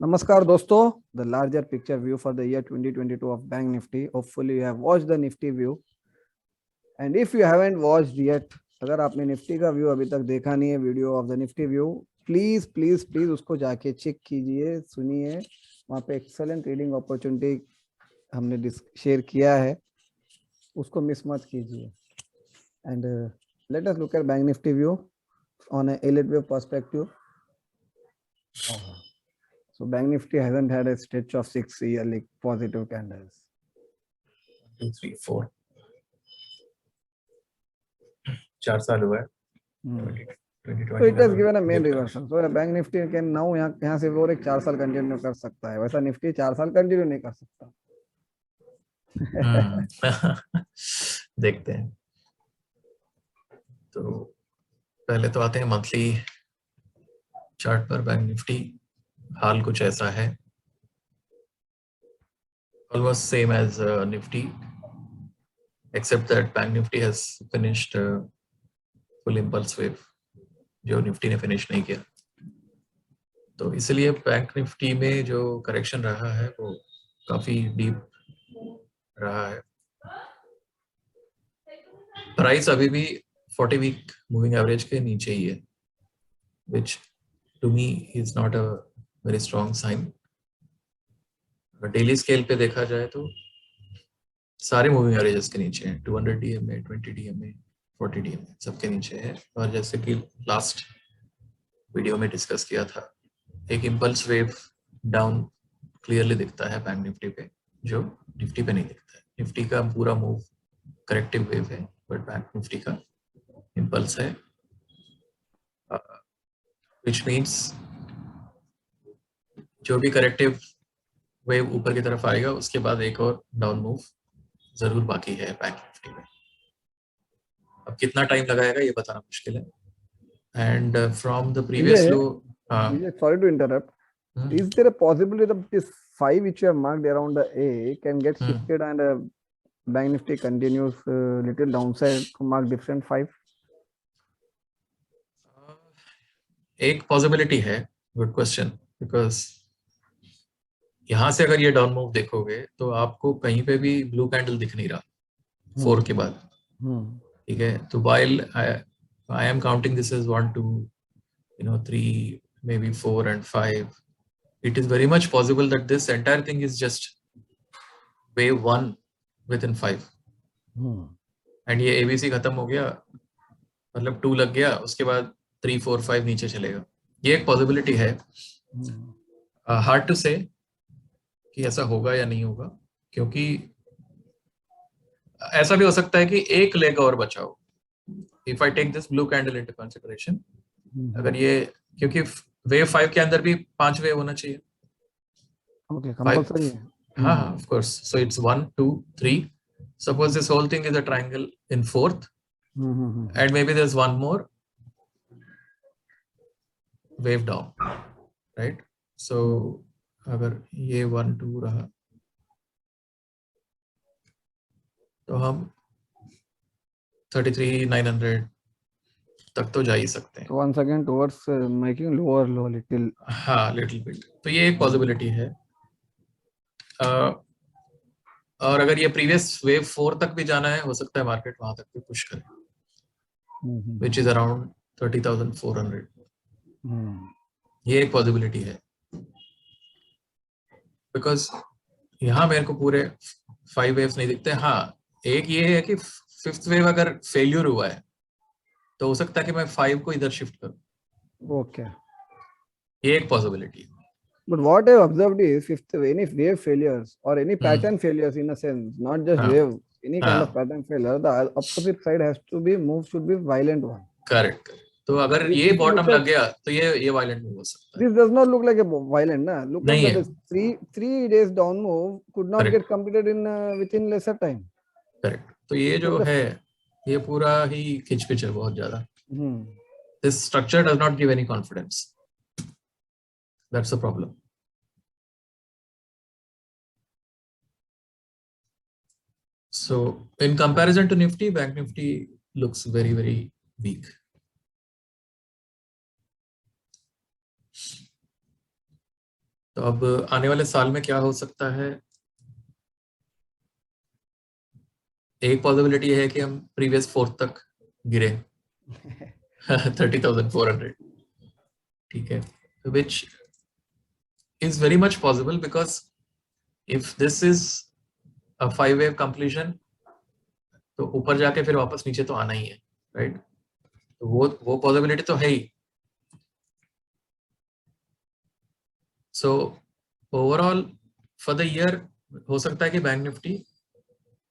Namaskar dosto, the larger picture view for the year 2022 of Bank Nifty. Hopefully you have watched the Nifty view, and if you haven't watched yet, अगर आपने Nifty का view अभी तक देखा नहीं है, video of the Nifty view, please please please उसको जाके चेक कीजिए, सुनिए, वहाँ पे एक्सेलेंट ट्रेडिंग अपॉर्चुनिटी हमने शेयर किया है, उसको मिस मत कीजिए. And let us look at bank Nifty view on a elite wave perspective. So Bank Nifty hasn't had a stretch of 6 yearly positive candles. 2, 3, 4 4 साल हुआ है. 2020 So it has given a main reversal. So Bank Nifty can now यहाँ से वो एक 4 साल continue कर सकता है, वैसा निफ्टी 4 साल कंटिन्यू नहीं कर सकता. देखते हैं. तो पहले तो आते हैं मंथली चार्ट पर. बैंक निफ्टी हाल कुछ ऐसा है, almost same as Nifty, except that Bank Nifty has finished full impulse wave, जो निफ्टी ने फिनिश नहीं किया. तो इसलिए बैंक निफ्टी में जो करेक्शन रहा है वो काफी डीप रहा है. प्राइस अभी भी 40 वीक मूविंग एवरेज के नीचे ही है, which to me is not a very strong sign. Daily scale पे देखा जाए तो सारे मूविंग एवरेजेस के नीचे हैं. 200 DMA, 20 DMA, 40 DMA सबके नीचे है. और जैसे कि लास्ट वीडियो में डिस्कस किया था, एक इम्पल्स वेव डाउन क्लियरली दिखता है बैंक निफ्टी पे, जो निफ्टी पे नहीं दिखता है. निफ्टी का पूरा मूव करेक्टिव वेव है, बट बैंक निफ्टी का इम्पल्स है, विच मीन्स जो भी करेक्टिव वेव ऊपर की तरफ आएगा उसके बाद एक और डाउन मूव जरूर बाकी है बैंक निफ्टी में. अब कितना टाइम लगाएगा ये बताना मुश्किल है. And from the previous low, sorry to interrupt, is there a possibility that this 5 which you have marked around the A can get shifted and Bank Nifty continues little downside to mark different 5? एक possibility है. Good question. Because यहाँ से अगर ये down move देखोगे तो आपको कहीं पे भी ब्लू कैंडल दिख नहीं रहा 4 के बाद. ठीक है. तो while I am counting this as 1, 2, 3, maybe 4 and 5, it is very much possible that this entire thing is just wave 1 within 5. and ये ABC खत्म हो गया, मतलब 2 लग गया, उसके बाद 3, 4, 5 नीचे चलेगा. ये एक पॉसिबिलिटी है. हार्ड टू से कि ऐसा होगा या नहीं होगा, क्योंकि ऐसा भी हो सकता है कि एक लेग और बचा हो. If I take this blue candle into consideration, अगर ये, क्योंकि वेव 5 के अंदर भी 5 वेव होना चाहिए. ओके, कंपल्सरी है. हाँ, of course. So it's 1, 2, 3. Suppose this whole thing is a triangle in 4th, and maybe there's one more wave down, right? So अगर ये 1, 2 रहा तो हम 33,900 तक तो जा ही सकते हैं. Once again towards making lower low little. हाँ, लिटिल बिट. तो ये एक पॉसिबिलिटी है. और अगर ये प्रीवियस वेव 4 तक भी जाना है, हो सकता है मार्केट वहां तक भी पुश करे, which is around 30,400. ये एक पॉसिबिलिटी है. बिकॉज यहाँ मेरे को पूरे 5 वेव्स नहीं दिखते. हाँ, एक ये है कि 5th वेव अगर फेल्यूर हुआ है तो हो सकता है कि मैं 5 को इधर शिफ्ट करूं. ओके, ये एक पॉसिबिलिटी है. But what I have observed is if any wave failures or any pattern failures, in a sense, not just wave, any kind of pattern failure, the opposite side has to be moved, should be violent one. Correct. तो अगर ये bottom लग गया तो ये violent move हो सकता है. This does not look like a violent, na? Look at that. 3 days down move could not get completed in within lesser time. Correct. तो ये जो है ये पूरा ही खिचपिच है बहुत ज्यादा. This structure does not give any confidence. That's the problem. So in comparison to Nifty, Bank Nifty looks very, very weak. तो अब आने वाले साल में क्या हो सकता है? एक पॉसिबिलिटी है कि हम प्रीवियस 4 तक गिरे 30,400, ठीक है, which is very much possible because if this is a 5 wave completion, तो ऊपर जाके फिर वापस नीचे तो आना ही है, राइट? तो वो पॉसिबिलिटी तो है ही। So overall for the year हो सकता है कि बैंक निफ्टी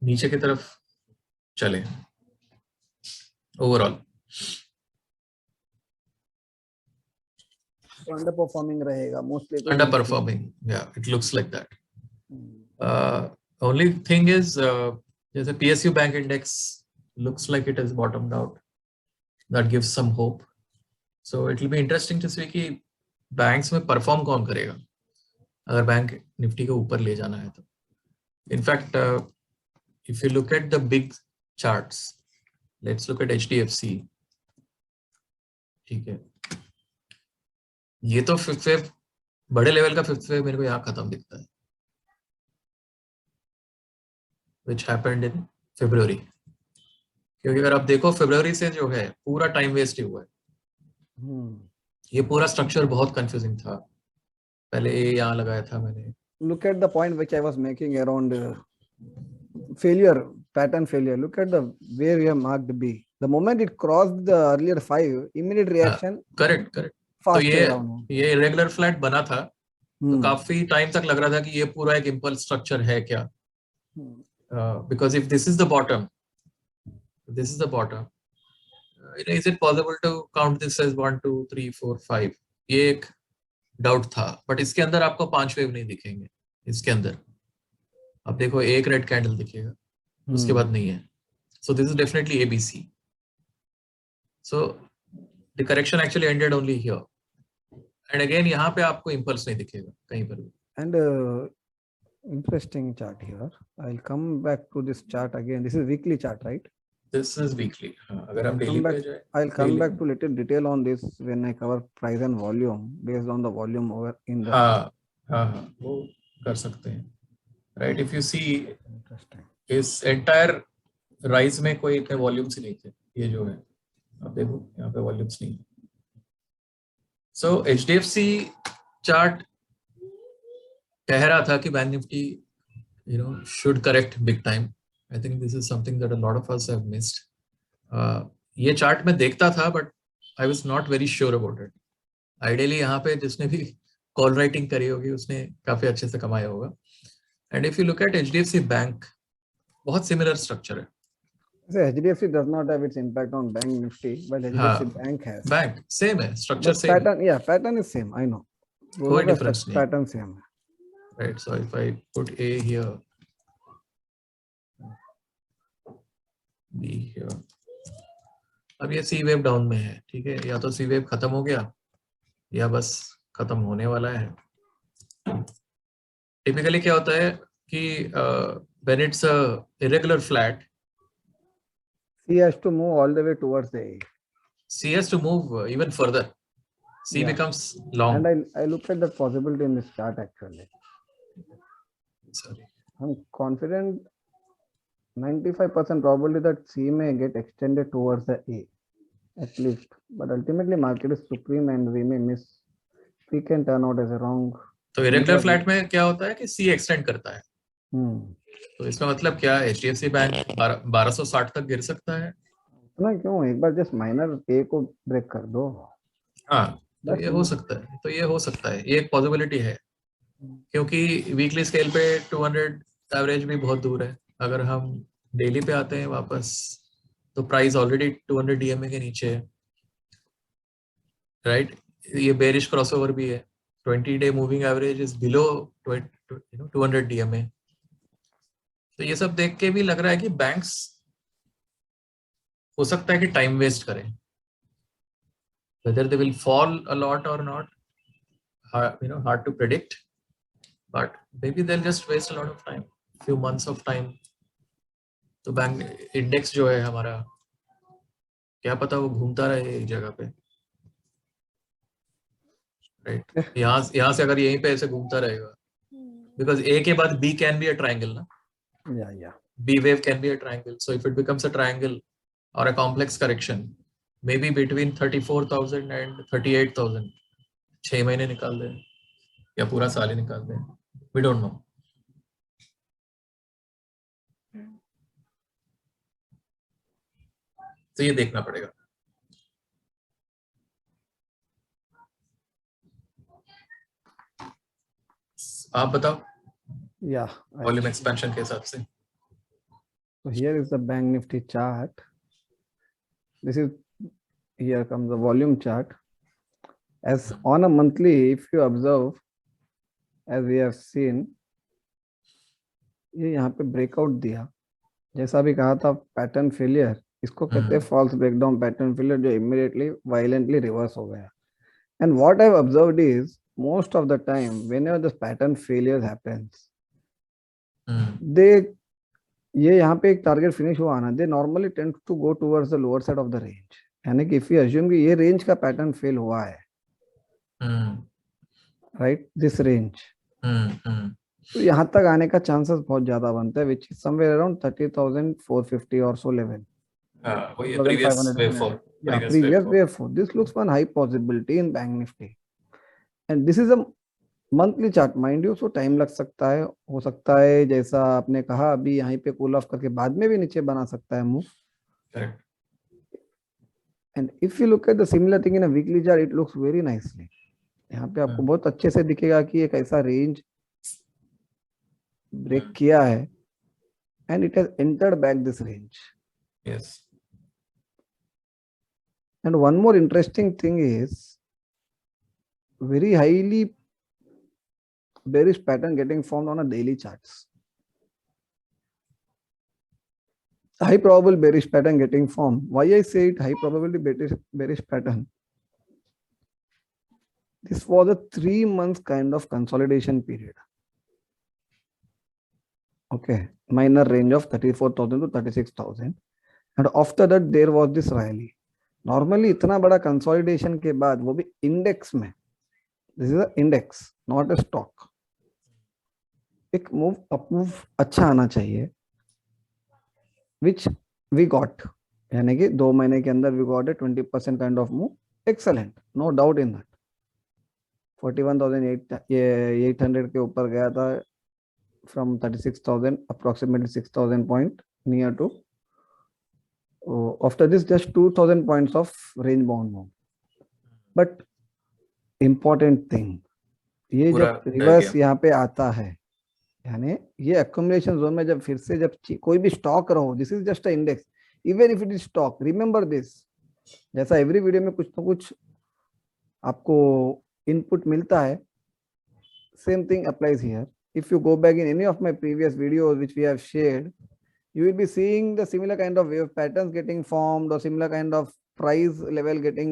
नीचे की तरफ चले ओवरऑल। अंडर परफॉर्मिंग रहेगा मोस्टली, तो अंडर परफॉर्मिंग, या it looks like that. Only thing is जैसे PSU bank index looks like it has bottomed out. That gives some hope. So it will be interesting to see कि banks में perform कौन करेगा अगर bank Nifty को ऊपर ले जाना है तो। In fact if you look at the big charts, let's look at HDFC, ठीक है, ये तो फिफ्थ वेव, बड़े लेवल का फिफ्थ वेव मेरे को यहाँ खत्म दिखता है, which happened in February। क्योंकि अगर आप देखो फरवरी से जो है पूरा टाइम वेस्ट ही हुआ है। ये पूरा स्ट्रक्चर बहुत कंफ्यूजिंग था। पहले ये यहाँ लगाया था मैंने। Look at the point which I was making around failure, pattern failure. Look at the where you have marked B. The moment it crossed the earlier 5, immediate reaction. Correct correct. तो fast down. ये irregular flat बना था, तो काफी time तक लग रहा था कि ये पूरा एक इम्पल्स स्ट्रक्चर है क्या, because if this is the bottom, this is the bottom, is it possible to count this as 1 2 3 4 5? ये एक डाउट था, बट इसके अंदर आपको 5 वेव नहीं दिखेंगे। इसके अंदर आप देखो एक रेड कैंडल दिखेगा, उसके बाद नहीं है। So this is definitely ABC। So the correction actually ended only here, and again यहाँ पे आपको इम्पल्स नहीं दिखेगा कहीं पर भी। And interesting chart here. I'll come back to this chart again. This is weekly chart, right? This is weekly। अगर हम डेली पे जाए, I'll come back to little detail on this when I cover price and volume based on the volume over in the हाँ वो कर सकते हैं, right. If you see इस एंटायर राइज में कोई इतने वॉल्यूम्स ही नहीं थे, ये जो है आप देखो यहाँ पे वॉल्यूम्स नहीं है। सो HDFC चार्ट कह रहा था कि bank Nifty should correct big time। I think this is something that a lot of us have missed। ये चार्ट में देखता था, but I was not very sure about it। Ideally यहाँ पे जिसने भी कॉल राइटिंग करी होगी उसने काफी अच्छे से कमाया होगा। And if you look at HDFC bank, बहुत सिमिलर स्ट्रक्चर है। So HDFC does not have its impact on bank nifty, but HDFC bank has। Bank same है, structure same. Pattern, yeah, pattern is same, I know। कोई difference नहीं, pattern same है। Right, so if I put A here, B here, अब ये C wave down में है, ठीक है, या तो C वेव खत्म हो गया या बस खत्म होने वाला है। टिपिकली क्या होता है कि when it's a irregular flat, C has to move all the way towards the A। C has to move even further। C becomes long। And I looked at the possibility in this chart actually। Sorry, I'm confident 95% probability that C may get extended towards the A at least, but ultimately market is supreme and we may miss, we can turn out as a wrong। तो irregular flat में क्या होता है कि C extend करता है। तो इसका मतलब क्या है, HDFC बैंक 1260 तक गिर सकता है ना? क्यों, एक बार जस्ट माइनर A को ब्रेक कर दो। हाँ, तो ये हो सकता है, तो ये हो सकता है, ये एक पॉसिबिलिटी है, क्योंकि वीकली स्केल पे 200 एवरेज भी बहुत दूर है। अगर हम डेली पे आते हैं वापस, तो प्राइस ऑलरेडी 200 DMA के नीचे है, राइट। ये बेरिश क्रॉसओवर भी है। 20-day moving average is below 200 DMA। तो ये सब देख के भी लग रहा है कि बैंक्स हो सकता है कि टाइम वेस्ट करें। Whether they will fall a lot or not, hard to predict, but maybe they'll just waste a lot of time, few months of time। तो बैंक इंडेक्स जो है हमारा, क्या पता वो घूमता रहे एक जगह पे। राइट। यहाँ से अगर यहीं पे ऐसे घूमता रहेगा, बिकॉज ए के बाद B can be a triangle ना, yeah. B wave can be a triangle. So if it becomes a triangle or a complex correction, maybe between 34,000 and 38,000, 6 महीने निकाल दें या पूरा साल ही निकाल दें, we don't know. तो ये देखना पड़ेगा. आप बताओ. Yeah. वॉल्यूम एक्सपेंशन के हिसाब से. So here is the Bank Nifty chart. This is, here comes the volume chart. As on a monthly, if you observe, as we have seen, ये यहाँ पे ब्रेकआउट दिया, जैसा भी कहा था पैटर्न फेलियर, इसको कहते हैं फॉल्स ब्रेकडाउन पैटर्न फेलियर, जो इमीडिएटली वायलेंटली रिवर्स हो गया. And what I have observed is most of the time whenever this pattern failure happens, they, ये यहाँ पे एक टारगेट फिनिश हुआ ना, they normally tend to go towards the lower side of the range. यानी कि इफ यू अज्यूम कि ये रेंज का पैटर्न फेल हुआ है, राइट, दिस रेंज, तो यहाँ तक आने का चांसेस बहुत ज्यादा बनता है, विच इज समवेयर अराउंड 30,450 और सो level. Previous wave 4. This looks one high possibility in Bank Nifty. And this is a monthly chart, mind you, so time लग सकता है, हो सकता है जैसा आपने कहा अभी यहीं पे कूल ऑफ करके बाद में भी नीचे बना सकता है move. And if you look at the similar thing in a weekly chart, it looks very nicely. यहाँ पे आपको बहुत अच्छे से दिखेगा कि एक ऐसा रेंज ब्रेक किया है and it has entered back this range. Yes. And one more interesting thing is very highly bearish pattern getting formed on a daily charts. High probable bearish pattern getting formed. Why I say it high probability bearish pattern? This was a 3 months kind of consolidation period. Okay, minor range of 34,000 to 36,000, and after that there was this rally. Normally इतना बड़ा consolidation के बाद, वो भी index में, this is an index, not a stock, एक move up move अच्छा आना चाहिए, which we got. यानी कि 2 महीने के अंदर we got a 20% kind of move. Excellent, no doubt in that. 41,800 के ऊपर गया था from 36,000, approximately 6,000 point near to. After this, just 2,000 points of range bound move. But important thing, ये जब रिवर्स यहाँ पे आता है, यानी ये एक्युमुलेशन जोन में जब फिर से जब कोई भी स्टॉक रहो, this is just a index, even if it is stock, remember this. जैसा एवरी वीडियो में कुछ तो कुछ आपको इनपुट मिलता है, same thing applies here. If you go back in any of my previous videos which we have shared, you will be seeing the similar kind of wave patterns getting formed, or similar kind of price level getting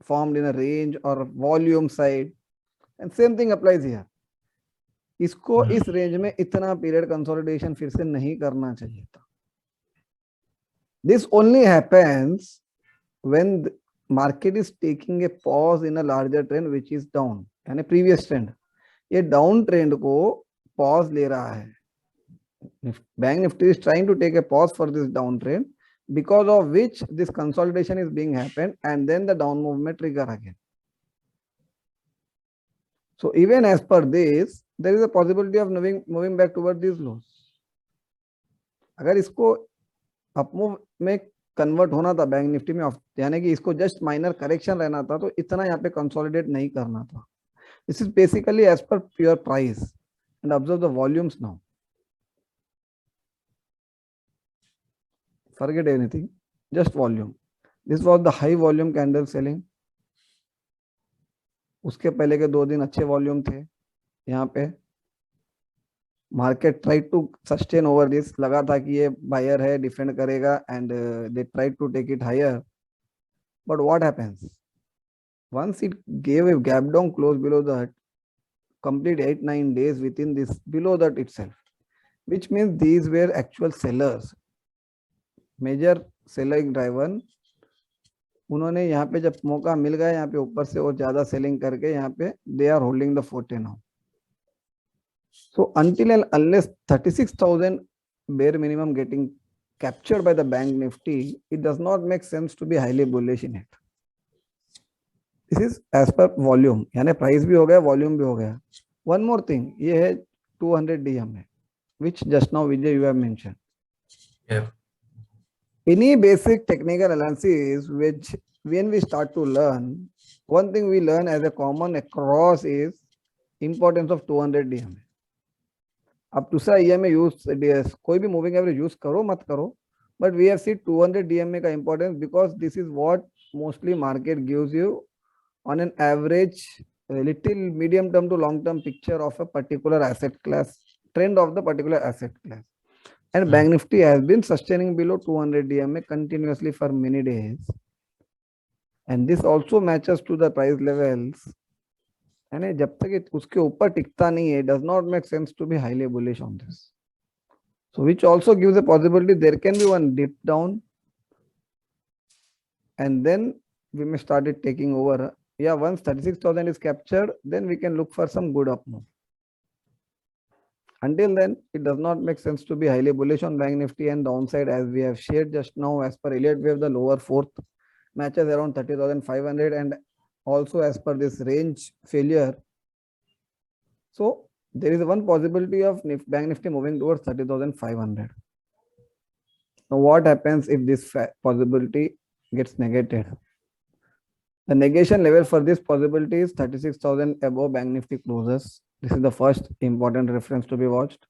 formed in a range or volume side, and same thing applies here. इसको इस range में इतना period consolidation फिर से नहीं करना चाहिए था. This only happens when the market is taking a pause in a larger trend which is down, यानी previous trend, ये डाउन ट्रेंड को पॉज ले रहा है. Bank Nifty is trying to take a pause for this downtrend, because of which this consolidation is being happened, and then the down movement trigger again. So even as per this, there is a possibility of moving back toward these lows. अगर इसको up move में convert होना था bank Nifty में, यानी कि इसको just minor correction रहना था, तो इतना यहाँ पे कंसोलिडेट नहीं करना था. This is basically as per pure price. And observe the volumes now. Forget anything, just volume. This was the high volume candle selling. उसके पहले के 2 दिन अच्छे वॉल्यूम थे. यहाँ पे market try to sustain over this, लगा था कि ये बायर है, डिफेंड करेगा, and they try to take it higher. But what happens, once it gave a gap down close below that, complete 8-9 days within this, below that itself, which means these were actual sellers, major selling driven उन्होंने यहाँ पे जब मौका मिल गया यहाँ पे ऊपर से और ज्यादा सेलिंग करके यहाँ पे they are holding the forte now. So until and unless 36,000 bare minimum getting captured by the bank nifty, it does not make sense to be highly bullish in it. This is as per volume, यानी price भी हो गया, volume भी हो गया. One more thing, ये है 200 DM है, which just now Vijay you have mentioned. Yeah. Any basic technical analysis which when we start to learn, one thing we learn as a common across is importance of 200 DM. अब दूसरा EMA use कोई भी moving average use करो मत करो, but we have seen 200 DMA का importance because this is what mostly market gives you on an average little medium term to long term picture of a particular asset class, trend of the particular asset class. And Bank Nifty has been sustaining below 200 DMA continuously for many days, and this also matches to the price levels. And जब तक उसके ऊपर टिकता नहीं है, does not make sense to be highly bullish on this. So which also gives a possibility there can be one dip down, and then we may start it taking over. Yeah, once 36,000 is captured, then we can look for some good up move. Until then, it does not make sense to be highly bullish on Bank Nifty, and downside, as we have shared just now, as per Elliott wave, the lower fourth matches around 30,500, and also as per this range failure. So there is one possibility of Bank Nifty moving towards 30,500. Now, what happens if this possibility gets negated? The negation level for this possibility is 36,000 above Bank Nifty closes. This is the first important reference to be watched.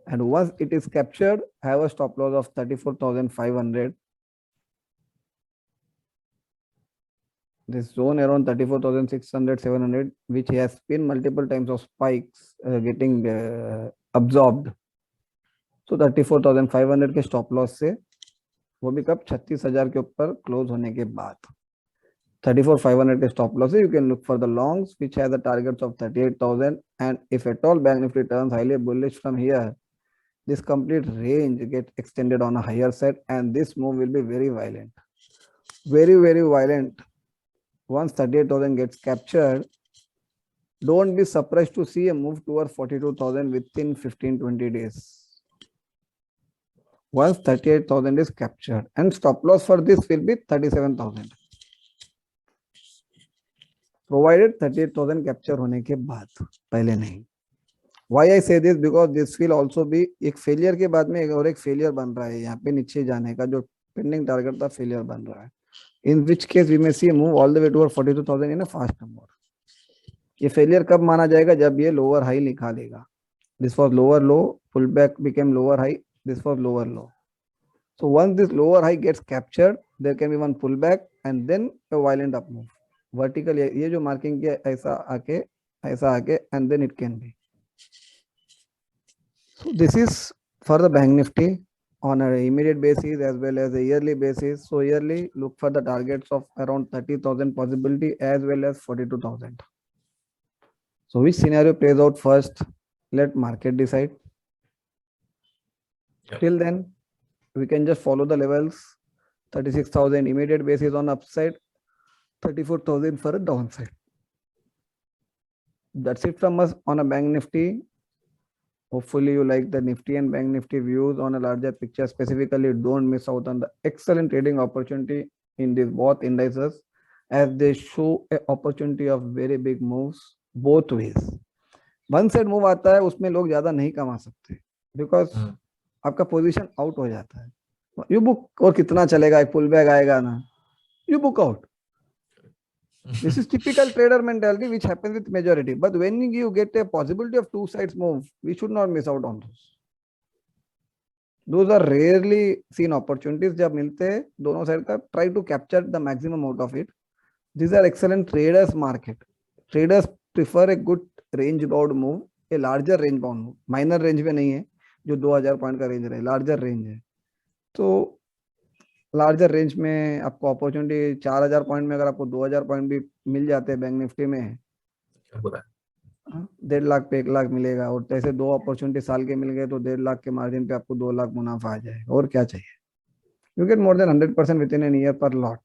And once it is captured, have a stop loss of 34,500. This zone around 34,600, 700, which has been multiple times of spikes getting absorbed. So 34,500 के stop loss से वो भी कब 36,000 के ऊपर close होने के बाद 34,500 के stop loss, you can look for the longs which has the targets of 38,000, and if at all Bank Nifty turns highly bullish from here, this complete range gets extended on a higher side, and this move will be very violent, very violent. Once 38,000 gets captured, don't be surprised to see a move towards 42,000 within 15-20 days. Once 38,000 is captured, and stop loss for this will be 37,000. Provided 38,000 capture होने के बाद, पहले नहीं. Why I say this? Because this will also be एक failure के बाद में एक और एक failure बन रहा है यहाँ पे नीचे जाने का, जो pending target था failure बन रहा है. In which case we may see a move all the way toward 42,000 in a fast number. ये failure कब माना जाएगा? जब ये lower high लिखा देगा. This was lower low, pullback became lower high. This was lower low. So once this lower high gets captured, there can be one pullback and then a violent up move. Vertical ये जो marking किया ऐसा आके and then it can be. So this is for the Bank Nifty on an immediate basis as well as a yearly basis. So yearly look for the targets of around 30,000 possibility as well as 42,000. So which scenario plays out first? Let market decide. Yep. Till then, we can just follow the levels. 36,000 immediate basis on upside, 34,000 for a downside. That's it from us on a Bank Nifty. Hopefully you like the Nifty and Bank Nifty views on a larger picture. Specifically, don't miss out on the excellent trading opportunity in these both indices, as they show an opportunity of very big moves both ways. One side move आता है उसमें लोग ज्यादा नहीं कमा सकते because आपका position out हो जाता है. यू बुक और कितना चलेगा, एक पुल बैक आएगा ना, you book out. This is typical trader mentality which happens with majority. But when you get a possibility of two sides move, we should not miss out on those. Those are rarely seen opportunities. जब मिलते हैं दोनों side का, try to capture the maximum out of it. These are excellent traders market. Traders prefer a good range bound move, a larger range bound move. Minor range में नहीं है जो 2000 point का रेंज रहे, larger range है. तो larger range में आपको अपॉर्चुनिटी 4000 पॉइंट में अगर आपको 2000 पॉइंट भी मिल जाते हैं बैंक निफ्टी में, 1.5 लाख पे 1 लाख मिलेगा. और ऐसे दो अपॉर्चुनिटी साल के मिल गए तो 1.5 लाख के मार्जिन पे आपको 2 लाख मुनाफा आ जाएगा. और क्या चाहिए? You get more than 100% within a year per lot.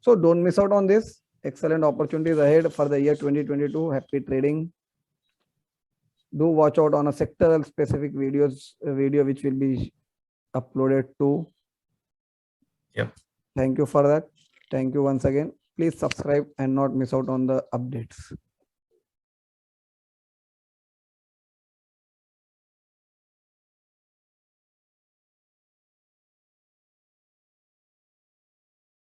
So don't miss out on this. Excellent opportunities ahead for the year 2022. Happy trading. Do watch out on a sectoral specific video which will be uploaded too. Yep. Thank you for that. Thank you once again. Please subscribe and not miss out on the updates.